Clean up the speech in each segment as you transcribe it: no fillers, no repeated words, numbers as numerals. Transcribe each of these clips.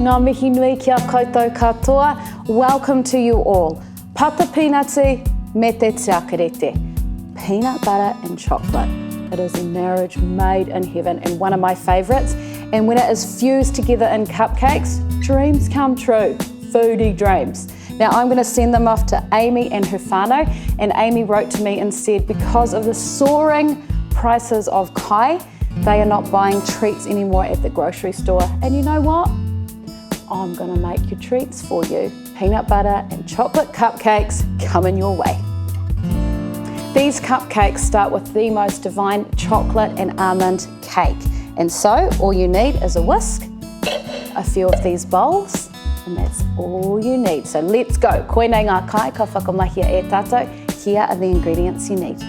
Ngā mihi nui kia koutou katoa. Welcome to you all. Pata peanuti me te tiakarete. Peanut butter and chocolate. It is a marriage made in heaven and one of my favourites. And when it is fused together in cupcakes, dreams come true. Foodie dreams. Now I'm going to send them off to Amy and her whānau. And Amy wrote to me and said because of the soaring prices of kai, they are not buying treats anymore at the grocery store. And you know what? I'm gonna make your treats for you. Peanut butter and chocolate cupcakes coming your way. These cupcakes start with the most divine chocolate and almond cake. And so all you need is a whisk, a few of these bowls, and that's all you need. So let's go. Koinei ngā kai, ka whakamahia e tātou. Here are the ingredients you need.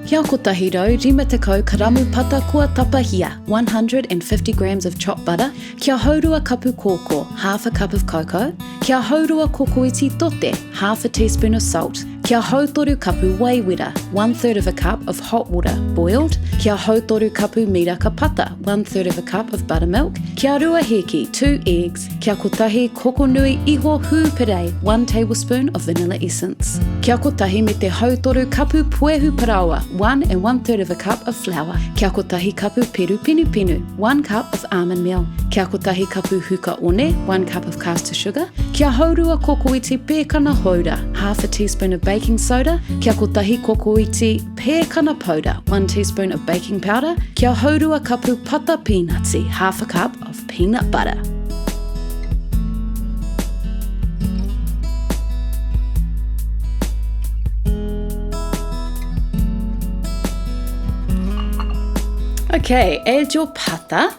Kia kotahi rau, rima tekau karamu pata kua tapahia, 150 grams of chopped butter. Kia haurua kapu kōkō, half a cup of cocoa. Kia haurua kokoiti tote, half a teaspoon of salt. Kia hautoru kapu waiwera, 1/3 of a cup of hot water, boiled. Kia hautoru kapu miraka pata, 1/3 of a cup of buttermilk. Kia rua heki, 2 eggs. Kia kotahi kokonui iho hūpere, 1 tablespoon of vanilla essence. Kia kotahi me te hautoru kapu puehu parawa, 1 1/3 of a cup of flour. Kia kotahi kapu peru pinu pinu, 1 cup of almond meal. Kia kotahi kapu huka one, 1 cup of caster sugar. Kia haurua kokoiti pēkana hauda, half a teaspoon of baking soda. Kia kotahi kokoiti pēkana powder, 1 teaspoon of baking powder. Kia haurua kapu pata peanuti, half a cup of peanut butter. Okay, add your pata,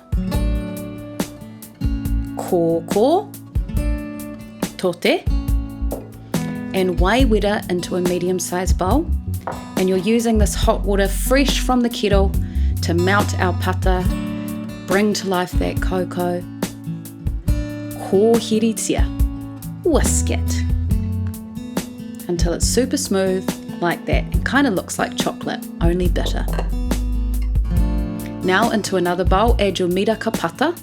kōkō, tote, and waiwera into a medium-sized bowl. And you're using this hot water fresh from the kettle to melt our pata, bring to life that cocoa. Kōhiritia, whisk it until it's super smooth like that. It kind of looks like chocolate, only bitter. Now into another bowl, add your miraka pata.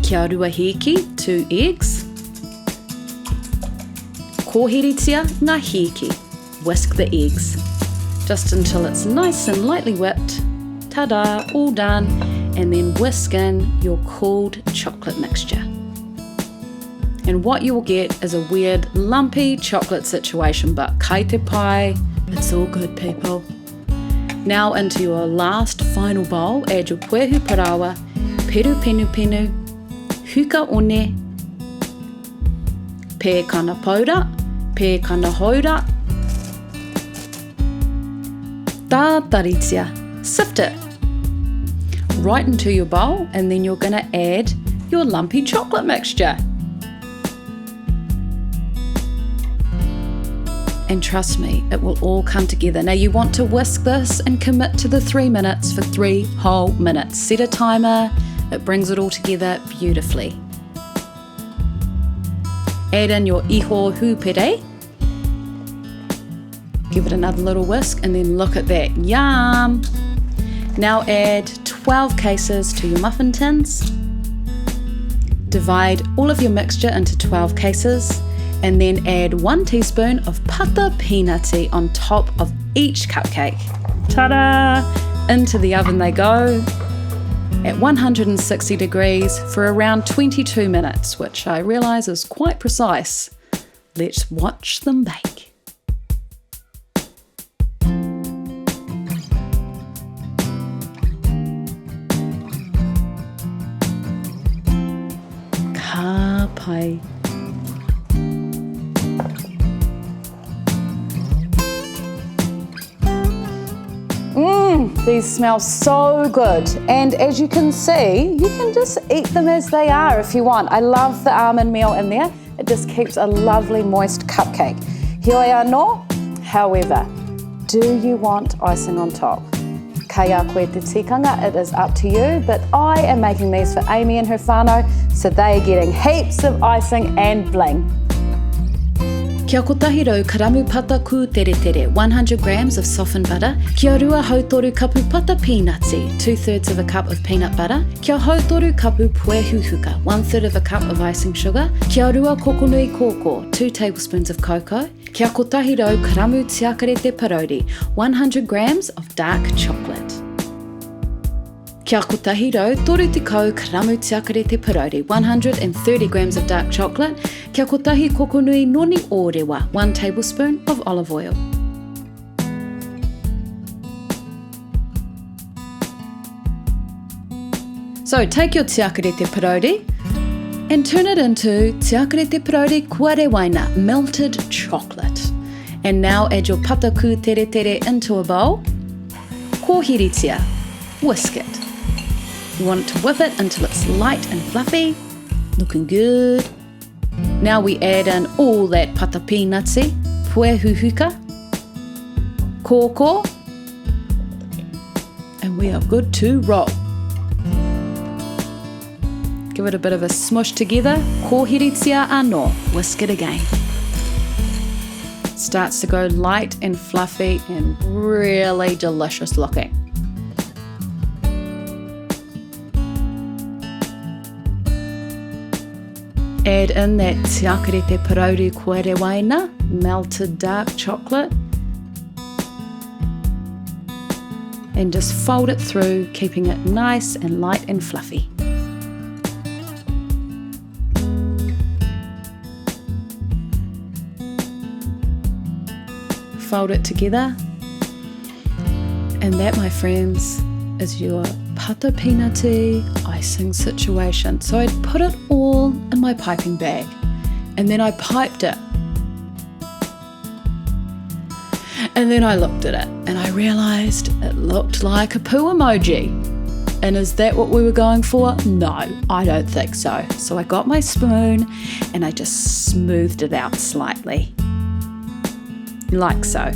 Kia rua heki, 2 eggs. Kōhiritia ngā heki, whisk the eggs. Just until it's nice and lightly whipped. Ta-da, all done. And then whisk in your cooled chocolate mixture. And what you will get is a weird lumpy chocolate situation, but kai te pai, it's all good people. Now into your last final bowl, add your puehu parawa, peru pinu pinu, huka one, pēkana powder, pēkana haura, tātaritia, sift it right into your bowl, and then you're going to add your lumpy chocolate mixture. And trust me, it will all come together. Now you want to whisk this and commit to the 3 minutes for 3 whole minutes. Set a timer, it brings it all together beautifully. Add in your iho hūpere. Give it another little whisk and then look at that, yum! Now add 12 cases to your muffin tins. Divide all of your mixture into 12 cases. And then add 1 teaspoon of pata peanuti on top of each cupcake. Ta-da! Into the oven they go at 160 degrees for around 22 minutes, which I realise is quite precise. Let's watch them bake. Ka pai. These smell so good, and as you can see, you can just eat them as they are if you want. I love the almond meal in there. It just keeps a lovely moist cupcake. Heoi anō, however, do you want icing on top? Kei a koe te tikanga, it is up to you, but I am making these for Amy and her whānau, so they are getting heaps of icing and bling. Kia kotahi rau karamu pata ku tere tere, 100 grams of softened butter. Kia rua hautoru kapu pata peanutsy, 2/3 of a cup of peanut butter. Kia hautoru kapu puehuhuka, 1/3 of a cup of icing sugar. Kia rua kokonui kōkō, 2 tablespoons of cocoa. Kia kotahi rau karamu tiakarete parori, 100 grams of dark chocolate. Kia kotahi rau toru tekau karamu tiakarete parori, 130 grams of dark chocolate. Kia kotahi kokonui noni ōrewa, 1 tablespoon of olive oil. So take your tiakarete parori and turn it into tiakarete parori kuarewaina, melted chocolate. And now add your pata ku tere tere into a bowl. Kōhiritia, whisk it. You want to whip it until it's light and fluffy, looking good. Now we add in all that pata peanutsy, puehuhuka, kōkō, and we are good to roll. Give it a bit of a smush together, kōhiritia anō, whisk it again. Starts to go light and fluffy and really delicious looking. Add in that tiakarete parori kuarewaina, melted dark chocolate, and just fold it through, keeping it nice and light and fluffy. Fold it together, and that, my friends, is your pata peanutty icing situation. So I'd put it all in my piping bag, and then I piped it. And then I looked at it and I realised it looked like a poo emoji. And is that what we were going for? No, I don't think so. So I got my spoon and I just smoothed it out slightly. Like so.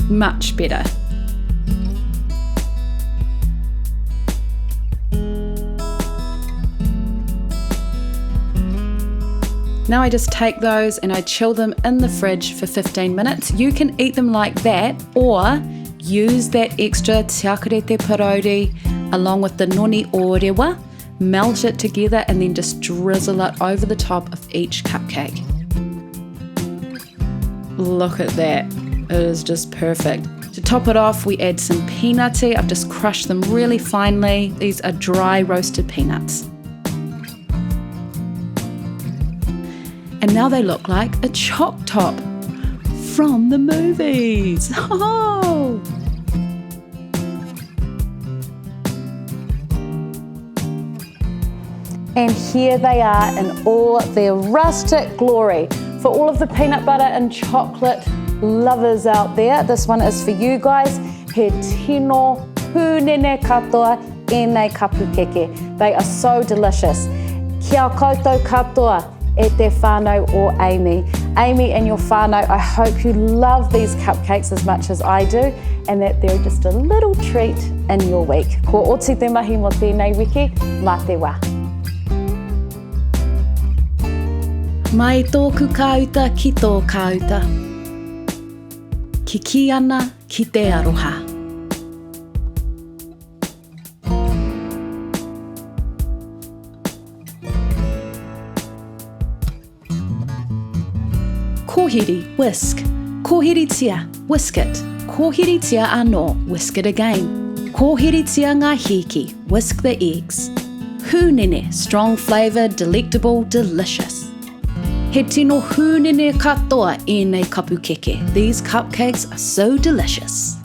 Much better. Now I just take those and I chill them in the fridge for 15 minutes. You can eat them like that, or use that extra tiakarete parori along with the noni ōrewa, melt it together and then just drizzle it over the top of each cupcake. Look at that, it is just perfect. To top it off, we add some peanutty. I've just crushed them really finely. These are dry roasted peanuts. And now they look like a choc top from the movies. Oh! And here they are in all their rustic glory. For all of the peanut butter and chocolate lovers out there, this one is for you guys. He tino hūnene katoa e nei kapukeke. They are so delicious. Kia koutou katoa e te whānau o Amy. Amy and your whānau, I hope you love these cupcakes as much as I do, and that they're just a little treat in your week. Ko oti te mahi mo tēnei wiki, mā te wā. Mai tōku kauta ki tō kauta. Ki ki ana ki te aroha. Kōhiri, whisk. Kōhiritia, whisk it. Kōhiritia anō, whisk it again. Kōhiritia ngā hiki, whisk the eggs. Hūnene, strong flavour, delectable, delicious. He tino hūnene katoa e nei kapukeke. These cupcakes are so delicious.